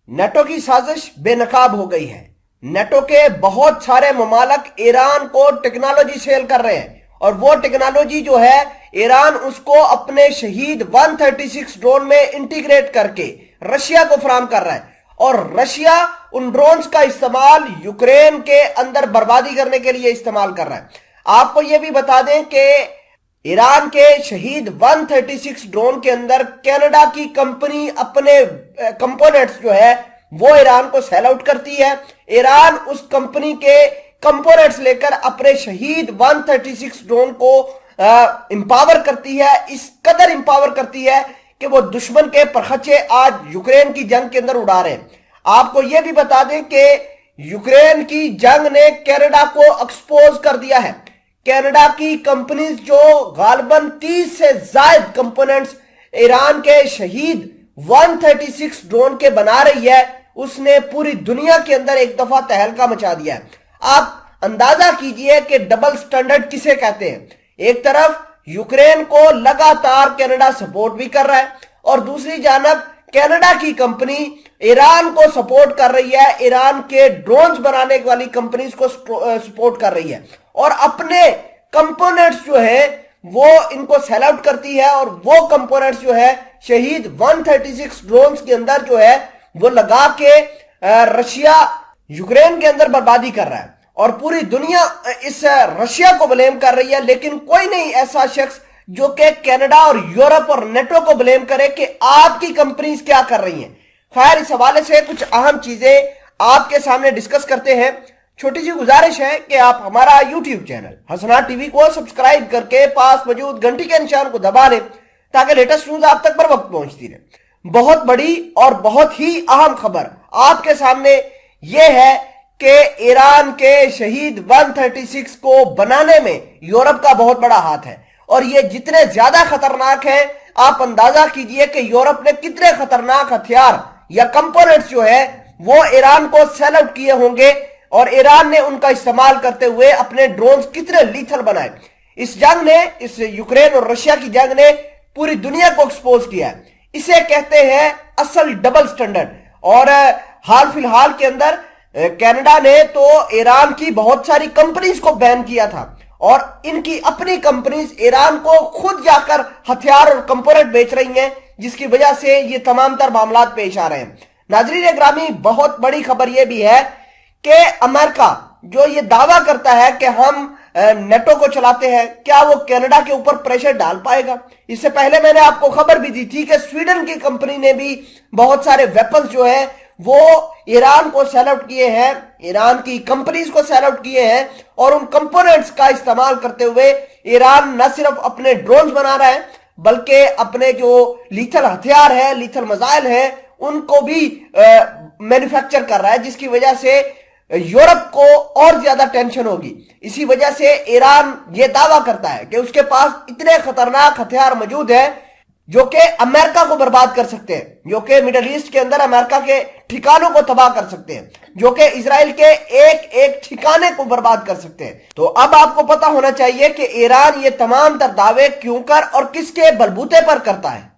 NATO की साजिश बेनकाब हो गई है। नेटो के बहुत सारे ममालक ईरान को टेक्नोलॉजी सेल कर रहे हैं और वो टेक्नोलॉजी जो है ईरान उसको अपने शहीद 136 ड्रोन में इंटीग्रेट करके रशिया को फराहम कर रहा है और रशिया उन ड्रोन्स का इस्तेमाल यूक्रेन के अंदर बर्बादी करने के लिए इस्तेमाल कर रहा है। आपको यह भी बता दें कि ईरान के शहीद 136 ड्रोन के अंदर कनाडा की कंपनी अपने कंपोनेंट्स जो है वो ईरान को सेल आउट करती है। ईरान उस कंपनी के कंपोनेंट्स लेकर अपने शहीद 136 ड्रोन को इंपावर करती है। इस कदर इंपावर करती है कि वो दुश्मन के परखचे आज यूक्रेन की जंग के अंदर उड़ा रहे हैं। आपको यह भी बता दें कि यूक्रेन की जंग ने कनाडा को एक्सपोज कर दिया है। कनाडा की कंपनीज जो गालबन 30 से ज्यादा कंपोनेंट्स ईरान के शहीद 136 ड्रोन के बना रही है, उसने पूरी दुनिया के अंदर एक दफा तहलका मचा दिया है। आप अंदाजा कीजिए कि डबल स्टैंडर्ड किसे कहते हैं। एक तरफ यूक्रेन को लगातार कनाडा सपोर्ट भी कर रहा है और दूसरी जानब कनाडा की कंपनी ईरान को सपोर्ट कर रही है, ईरान के ड्रोन्स बनाने वाली कंपनीज को सपोर्ट कर रही है और अपने कंपोनेंट्स जो है वो इनको सेल आउट करती है और वो कंपोनेंट्स जो है शहीद 136 ड्रोन्स के अंदर जो है वो लगा के रशिया यूक्रेन के अंदर बर्बादी कर रहा है और पूरी दुनिया इस रशिया को ब्लेम कर रही है। लेकिन कोई नहीं ऐसा शख्स जो कि कनाडा और यूरोप और नेटो को ब्लेम करे कि आपकी कंपनीज क्या कर रही हैं। खैर, इस हवाले से कुछ अहम चीजें आपके सामने डिस्कस करते हैं। छोटी सी गुजारिश है कि आप हमारा यूट्यूब चैनल हसना टीवी को सब्सक्राइब करके पास मौजूद घंटी के निशान को दबा लें ताकि लेटेस्ट न्यूज आप तक बर वक्त पहुंचती रहे। बहुत बड़ी और बहुत ही अहम खबर आपके सामने यह है कि ईरान के शहीद 136 को बनाने में यूरोप का बहुत बड़ा हाथ है और ये जितने ज्यादा खतरनाक है आप अंदाजा कीजिए कि यूरोप ने कितने खतरनाक हथियार या कंपोनेंट्स जो है वो ईरान को सेल आउट किए होंगे और ईरान ने उनका इस्तेमाल करते हुए अपने ड्रोन्स कितने लीथल बनाए। इस जंग ने, इस यूक्रेन और रशिया की जंग ने पूरी दुनिया को एक्सपोज किया है। इसे कहते हैं असल डबल स्टैंडर्ड। और हाल फिलहाल के अंदर कनाडा ने तो ईरान की बहुत सारी कंपनीज को बैन किया था और इनकी अपनी कंपनीज ईरान को खुद जाकर हथियार और कंपोनेंट बेच रही हैं, जिसकी वजह से ये तमाम तर मामला पेश आ रहे हैं। नाजरीन ग्रामी, बहुत बड़ी खबर यह भी है कि अमेरिका जो ये दावा करता है कि हम नेटो को चलाते हैं, क्या वो कनाडा के ऊपर प्रेशर डाल पाएगा? इससे पहले मैंने आपको खबर भी दी थी कि स्वीडन की कंपनी ने भी बहुत सारे वेपन्स जो है वो ईरान को सेल आउट किए हैं, ईरान की कंपनीज को सेल आउट किए हैं और उन कंपोनेंट्स का इस्तेमाल करते हुए ईरान न सिर्फ अपने ड्रोन्स बना रहा है बल्कि अपने जो लीथल हथियार है, लीथल मिसाइल है, उनको भी मैन्युफैक्चर कर रहा है, जिसकी वजह से यूरोप को और ज्यादा टेंशन होगी। इसी वजह से ईरान ये दावा करता है कि उसके पास इतने खतरनाक हथियार मौजूद है जो कि अमेरिका को बर्बाद कर सकते हैं, जो कि मिडिल ईस्ट के अंदर अमेरिका के ठिकानों को तबाह कर सकते हैं, जो कि इजराइल के एक एक ठिकाने को बर्बाद कर सकते हैं। तो अब आपको पता होना चाहिए कि ईरान ये तमाम तर दावे क्यों कर और किसके बलबूते पर करता है।